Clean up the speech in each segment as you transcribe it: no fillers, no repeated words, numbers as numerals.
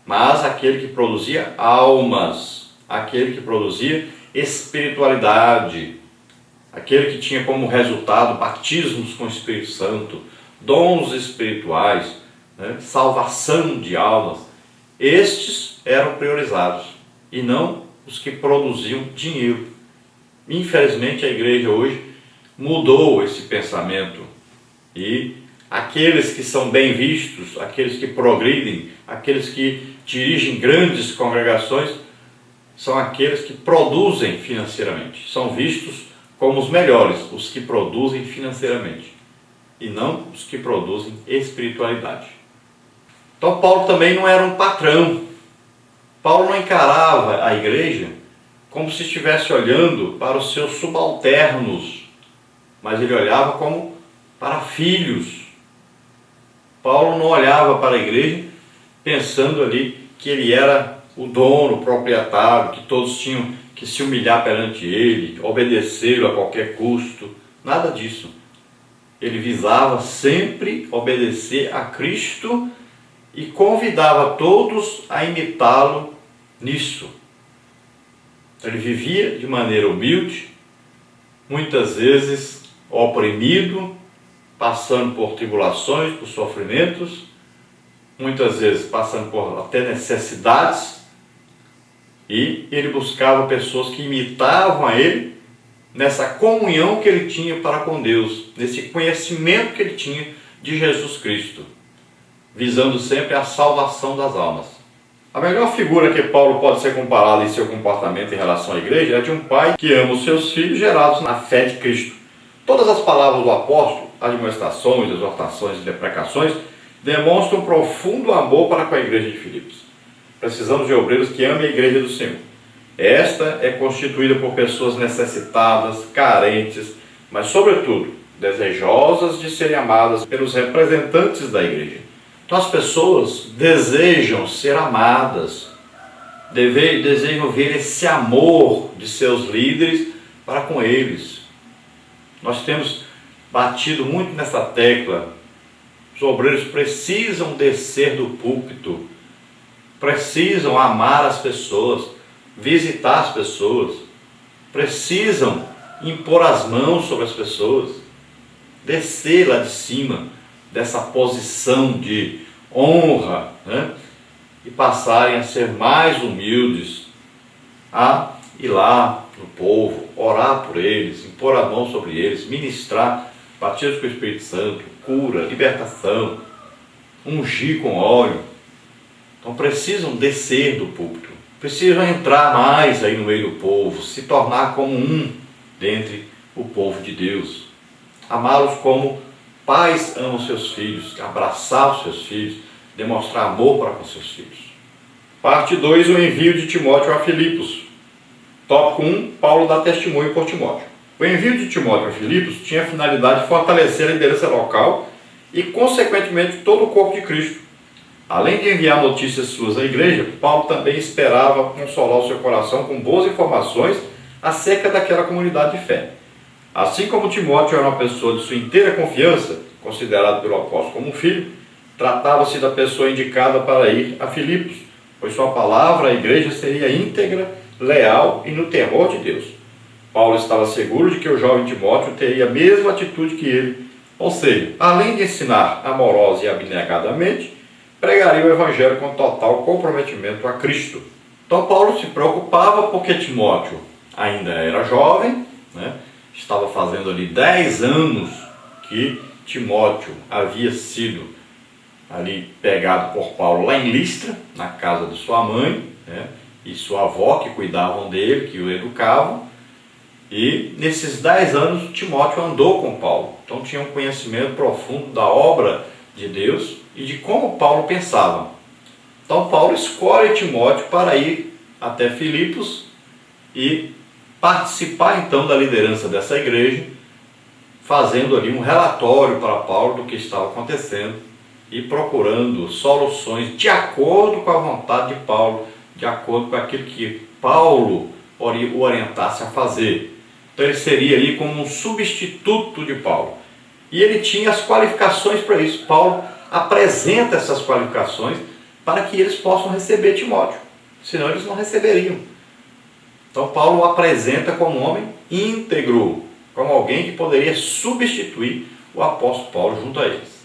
mas aquele que produzia almas, aquele que produzia espiritualidade, aquele que tinha como resultado batismos com o Espírito Santo, dons espirituais, né, salvação de almas. Estes eram priorizados e não os que produziam dinheiro. Infelizmente a igreja hoje mudou esse pensamento e aqueles que são bem vistos, aqueles que progridem, aqueles que dirigem grandes congregações, são aqueles que produzem financeiramente. São vistos como os melhores, os que produzem financeiramente, e não os que produzem espiritualidade. Então Paulo também não era um patrão. Paulo não encarava a igreja como se estivesse olhando para os seus subalternos, mas ele olhava como para filhos. Paulo não olhava para a igreja pensando ali que ele era o dono, o proprietário, que todos tinham que se humilhar perante ele, obedecê-lo a qualquer custo. Nada disso. Ele visava sempre obedecer a Cristo e convidava todos a imitá-lo nisso. Ele vivia de maneira humilde, muitas vezes oprimido, passando por tribulações, por sofrimentos, muitas vezes passando por até necessidades, e ele buscava pessoas que imitavam a ele nessa comunhão que ele tinha para com Deus, nesse conhecimento que ele tinha de Jesus Cristo, visando sempre a salvação das almas. A melhor figura que Paulo pode ser comparado em seu comportamento em relação à igreja é de um pai que ama os seus filhos gerados na fé de Cristo. Todas as palavras do apóstolo, admoestações, exortações e deprecações, demonstram um profundo amor para com a igreja de Filipos. Precisamos de obreiros que amem a igreja do Senhor. Esta é constituída por pessoas necessitadas, carentes, mas sobretudo desejosas de serem amadas pelos representantes da igreja. Então as pessoas desejam ser amadas, desejam ver esse amor de seus líderes para com eles. Nós temos batido muito nessa tecla. Os obreiros precisam descer do púlpito, precisam amar as pessoas, visitar as pessoas, precisam impor as mãos sobre as pessoas, descer lá de cima dessa posição de honra, né? E passarem a ser mais humildes, a ir lá no povo, orar por eles, impor a mão sobre eles, ministrar batismo com o Espírito Santo, cura, libertação, ungir com óleo. Então precisam descer do púlpito, precisam entrar mais aí no meio do povo, se tornar como um dentre o povo de Deus, amá-los como pais amam seus filhos, abraçar os seus filhos, demonstrar amor para com seus filhos. Parte 2, o envio de Timóteo a Filipos. Tópico 1, Paulo dá testemunho por Timóteo. O envio de Timóteo a Filipos tinha a finalidade de fortalecer a liderança local e, consequentemente, todo o corpo de Cristo. Além de enviar notícias suas à igreja, Paulo também esperava consolar o seu coração com boas informações acerca daquela comunidade de fé. Assim como Timóteo era uma pessoa de sua inteira confiança, considerado pelo apóstolo como um filho, tratava-se da pessoa indicada para ir a Filipos, pois sua palavra à igreja seria íntegra, leal e no temor de Deus. Paulo estava seguro de que o jovem Timóteo teria a mesma atitude que ele, ou seja, além de ensinar amorosa e abnegadamente, pregaria o evangelho com total comprometimento a Cristo. Então Paulo se preocupava porque Timóteo ainda era jovem, né? Estava fazendo ali 10 anos que Timóteo havia sido ali pegado por Paulo lá em Listra, na casa de sua mãe, né? E sua avó que cuidavam dele, que o educavam. E nesses 10 anos Timóteo andou com Paulo, então tinha um conhecimento profundo da obra de Deus e de como Paulo pensava. Então Paulo escolhe Timóteo para ir até Filipos e participar então da liderança dessa igreja, fazendo ali um relatório para Paulo do que estava acontecendo e procurando soluções de acordo com a vontade de Paulo, de acordo com aquilo que Paulo o orientasse a fazer. Então ele seria ali como um substituto de Paulo. E ele tinha as qualificações para isso. Paulo apresenta essas qualificações para que eles possam receber Timóteo, senão eles não receberiam. Então Paulo o apresenta como um homem íntegro, como alguém que poderia substituir o apóstolo Paulo junto a eles.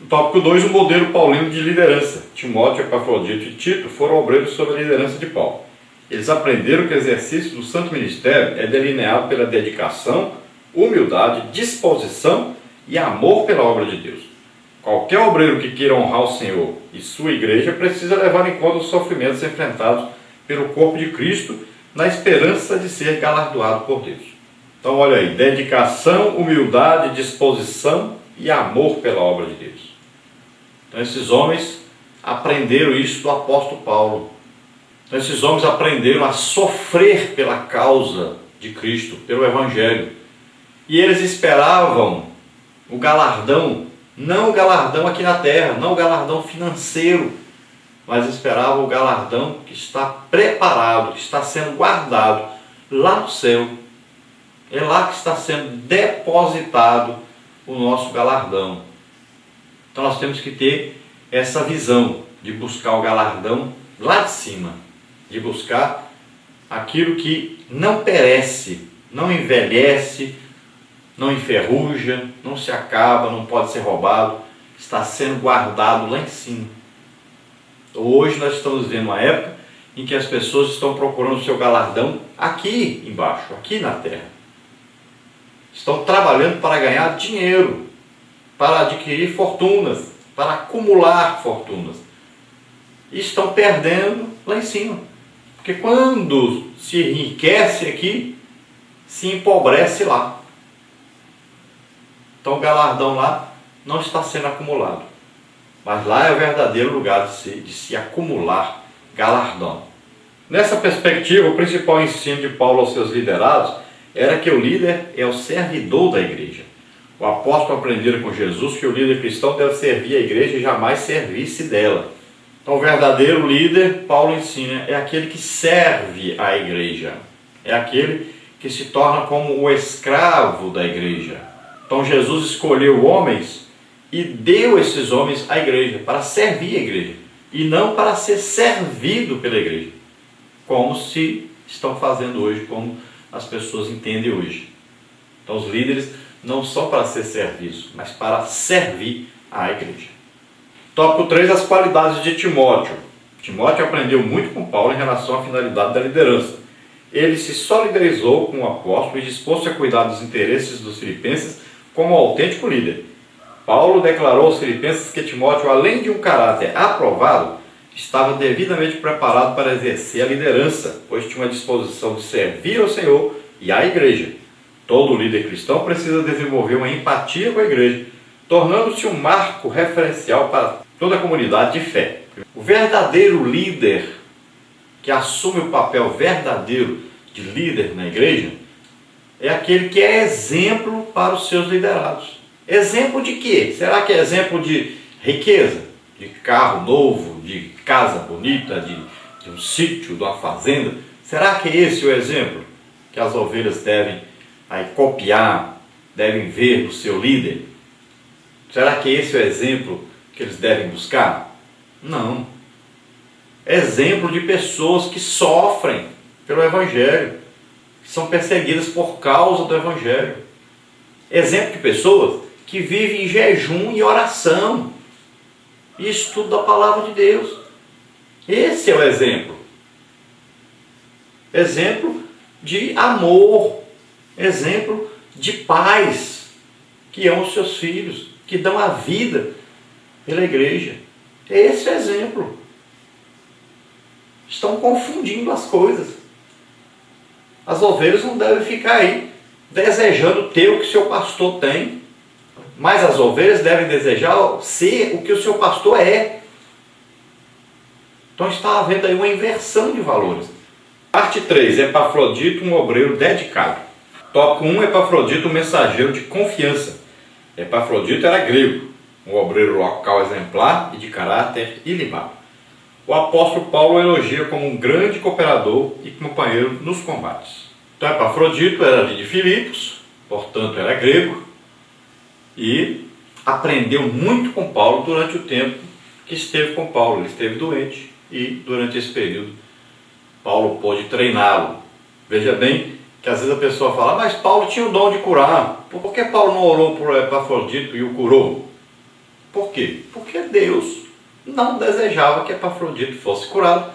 No tópico 2, o modelo paulino de liderança. Timóteo, Epafrodito e Tito foram obreiros sob a liderança de Paulo. Eles aprenderam que o exercício do santo ministério é delineado pela dedicação, humildade, disposição e amor pela obra de Deus. Qualquer obreiro que queira honrar o Senhor e sua igreja precisa levar em conta os sofrimentos enfrentados pelo corpo de Cristo na esperança de ser galardoado por Deus. Então olha aí, dedicação, humildade, disposição e amor pela obra de Deus. Então esses homens aprenderam isso do apóstolo Paulo. Então esses homens aprenderam a sofrer pela causa de Cristo, pelo Evangelho. E eles esperavam o galardão, não o galardão aqui na terra, não o galardão financeiro, mas esperavam o galardão que está preparado, que está sendo guardado lá no céu. É lá que está sendo depositado o nosso galardão. Então nós temos que ter essa visão de buscar o galardão lá de cima, de buscar aquilo que não perece, não envelhece, não enferruja, não se acaba, não pode ser roubado, está sendo guardado lá em cima. Hoje nós estamos vivendo uma época em que as pessoas estão procurando o seu galardão aqui embaixo, aqui na terra. Estão trabalhando para ganhar dinheiro, para adquirir fortunas, para acumular fortunas. E estão perdendo lá em cima. Porque quando se enriquece aqui, se empobrece lá. Então o galardão lá não está sendo acumulado. Mas lá é o verdadeiro lugar de se acumular galardão. Nessa perspectiva, o principal ensino de Paulo aos seus liderados era que o líder é o servidor da igreja. O apóstolo aprendera com Jesus que o líder cristão deve servir a igreja e jamais servir-se dela. Então o verdadeiro líder, Paulo ensina, é aquele que serve a igreja. É aquele que se torna como o escravo da igreja. Então Jesus escolheu homens e deu esses homens à igreja, para servir a igreja, e não para ser servido pela igreja, como se estão fazendo hoje, como as pessoas entendem hoje. Então os líderes não são para ser servidos, mas para servir a igreja. Tópico 3, as qualidades de Timóteo. Timóteo aprendeu muito com Paulo em relação à finalidade da liderança. Ele se solidarizou com o apóstolo e dispôs-se a cuidar dos interesses dos filipenses como autêntico líder. Paulo declarou aos filipenses que Timóteo, além de um caráter aprovado, estava devidamente preparado para exercer a liderança, pois tinha uma disposição de servir ao Senhor e à igreja. Todo líder cristão precisa desenvolver uma empatia com a igreja, tornando-se um marco referencial para toda a comunidade de fé. O verdadeiro líder, que assume o papel verdadeiro de líder na igreja, é aquele que é exemplo para os seus liderados. Exemplo de quê? Será que é exemplo de riqueza? De carro novo, de casa bonita, de um sítio, de uma fazenda? Será que esse é o exemplo que as ovelhas devem copiar, devem ver no seu líder? Será que esse é o exemplo que eles devem buscar? Não. Exemplo de pessoas que sofrem pelo Evangelho, que são perseguidas por causa do Evangelho. Exemplo de pessoas que vivem em jejum e oração e estudo da palavra de Deus. Esse é o exemplo. Exemplo de amor, exemplo de pais que amam os seus filhos, que dão a vida pela igreja. Esse é o exemplo. Estão confundindo as coisas. As ovelhas não devem ficar aí desejando ter o que o seu pastor tem, mas as ovelhas devem desejar ser o que o seu pastor é. Então está havendo aí uma inversão de valores. Parte 3, Epafrodito, um obreiro dedicado. Tópico 1, Epafrodito, um mensageiro de confiança. Epafrodito era grego, um obreiro local exemplar e de caráter ilibado. O apóstolo Paulo o elogia como um grande cooperador e companheiro nos combates. Então Epafrodito era de Filipos, portanto era grego, e aprendeu muito com Paulo durante o tempo que esteve com Paulo. Ele esteve doente e durante esse período Paulo pôde treiná-lo. Veja bem que às vezes a pessoa fala, mas Paulo tinha o dom de curar. Por que Paulo não orou por Epafrodito e o curou? Por quê? Porque Deus não desejava que Epafrodito fosse curado,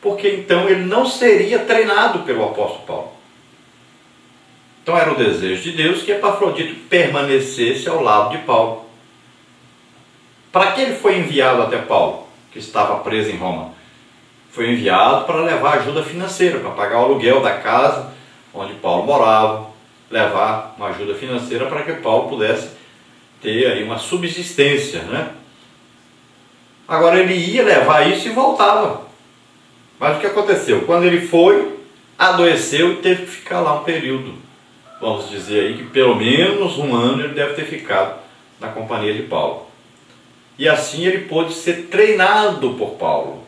porque então ele não seria treinado pelo apóstolo Paulo. Então era o desejo de Deus que Epafrodito permanecesse ao lado de Paulo. Para que ele foi enviado até Paulo, que estava preso em Roma? Foi enviado para levar ajuda financeira, para pagar o aluguel da casa onde Paulo morava, levar uma ajuda financeira para que Paulo pudesse ter aí uma subsistência, né? Agora ele ia levar isso e voltava. Mas o que aconteceu? Quando ele foi, adoeceu e teve que ficar lá um período. Vamos dizer aí que pelo menos um ano ele deve ter ficado na companhia de Paulo. E assim ele pôde ser treinado por Paulo.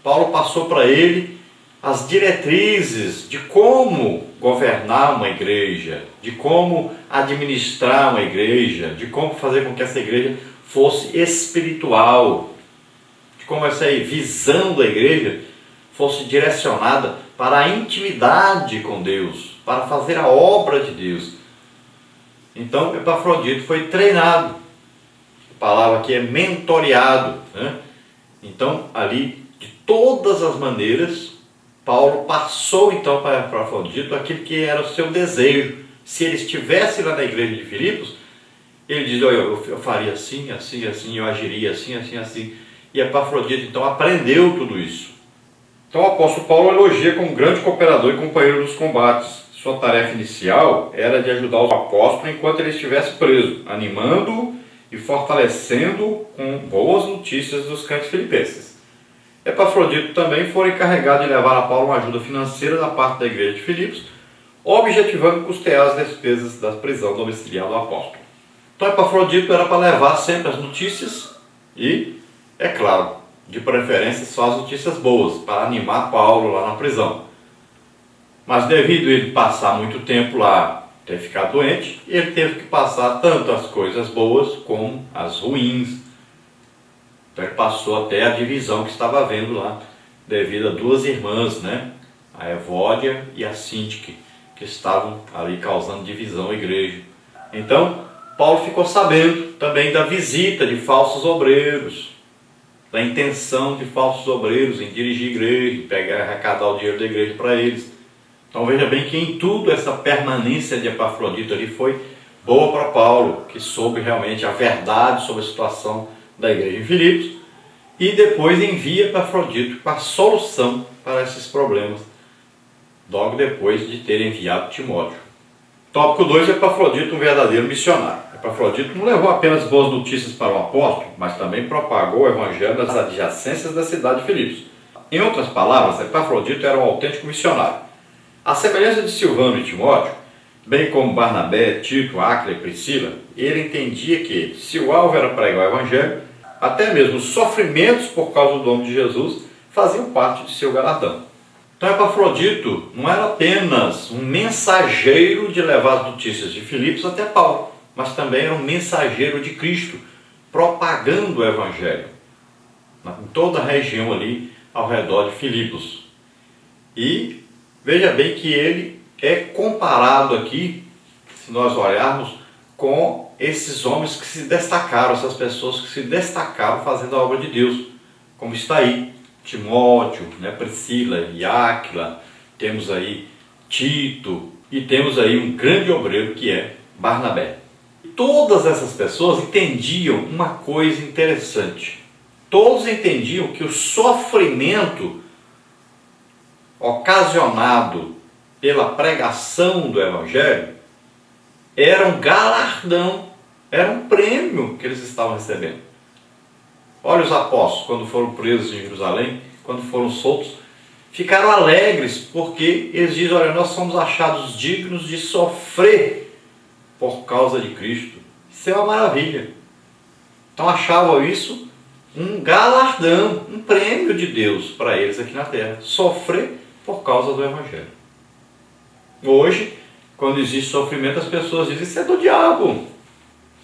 Paulo passou para ele as diretrizes de como governar uma igreja, de como administrar uma igreja, de como fazer com que essa igreja fosse espiritual, de como essa visão da igreja fosse direcionada para a intimidade com Deus, para fazer a obra de Deus. Então Epafrodito foi treinado, a palavra aqui é mentoreado, né? Então ali, de todas as maneiras, Paulo passou então para Epafrodito aquilo que era o seu desejo. Se ele estivesse lá na igreja de Filipos, ele diz, olha, eu faria assim, assim, assim, eu agiria assim, assim, assim. E Epafrodito então aprendeu tudo isso. Então o apóstolo Paulo elogia como grande cooperador e companheiro dos combates. Sua tarefa inicial era de ajudar o apóstolo enquanto ele estivesse preso, animando-o e fortalecendo com boas notícias dos crentes filipenses. Epafrodito também foi encarregado de levar a Paulo uma ajuda financeira da parte da igreja de Filipos, objetivando custear as despesas da prisão domiciliar do apóstolo. Então Epafrodito era para levar sempre as notícias e, é claro, de preferência só as notícias boas, para animar Paulo lá na prisão. Mas devido a ele passar muito tempo lá, ter ficado doente, ele teve que passar tanto as coisas boas como as ruins. Então ele passou até a divisão que estava havendo lá, devido a duas irmãs, né? A Evódia e a Sintique, que estavam ali causando divisão à igreja. Então Paulo ficou sabendo também da visita de falsos obreiros, da intenção de falsos obreiros em dirigir a igreja, em pegar, arrecadar o dinheiro da igreja para eles. Então veja bem que em tudo essa permanência de Epafrodito ali foi boa para Paulo, que soube realmente a verdade sobre a situação da igreja em Filipos, e depois envia Epafrodito com a solução para esses problemas, logo depois de ter enviado Timóteo. Tópico 2, Epafrodito, um verdadeiro missionário. Epafrodito não levou apenas boas notícias para o apóstolo, mas também propagou o evangelho nas adjacências da cidade de Filipos. Em outras palavras, Epafrodito era um autêntico missionário. A semelhança de Silvano e Timóteo, bem como Barnabé, Tito, Áquila e Priscila, ele entendia que, se o alvo era pregar o evangelho, até mesmo os sofrimentos por causa do nome de Jesus faziam parte de seu galardão. Então Epafrodito não era apenas um mensageiro de levar as notícias de Filipos até Paulo, mas também era um mensageiro de Cristo, propagando o evangelho em toda a região ali ao redor de Filipos. E veja bem que ele é comparado aqui, se nós olharmos, com esses homens que se destacaram, essas pessoas que se destacaram fazendo a obra de Deus, como está aí Timóteo, né, Priscila e Áquila, temos aí Tito e temos aí um grande obreiro que é Barnabé. Todas essas pessoas entendiam uma coisa interessante. Todos entendiam que o sofrimento ocasionado pela pregação do evangelho era um galardão, era um prêmio que eles estavam recebendo. Olha os apóstolos, quando foram presos em Jerusalém, quando foram soltos, ficaram alegres, porque eles dizem, olha, nós somos achados dignos de sofrer por causa de Cristo. Isso é uma maravilha. Então achavam isso um galardão, um prêmio de Deus para eles aqui na terra. Sofrer por causa do evangelho. Hoje, quando existe sofrimento, as pessoas dizem, isso é do diabo.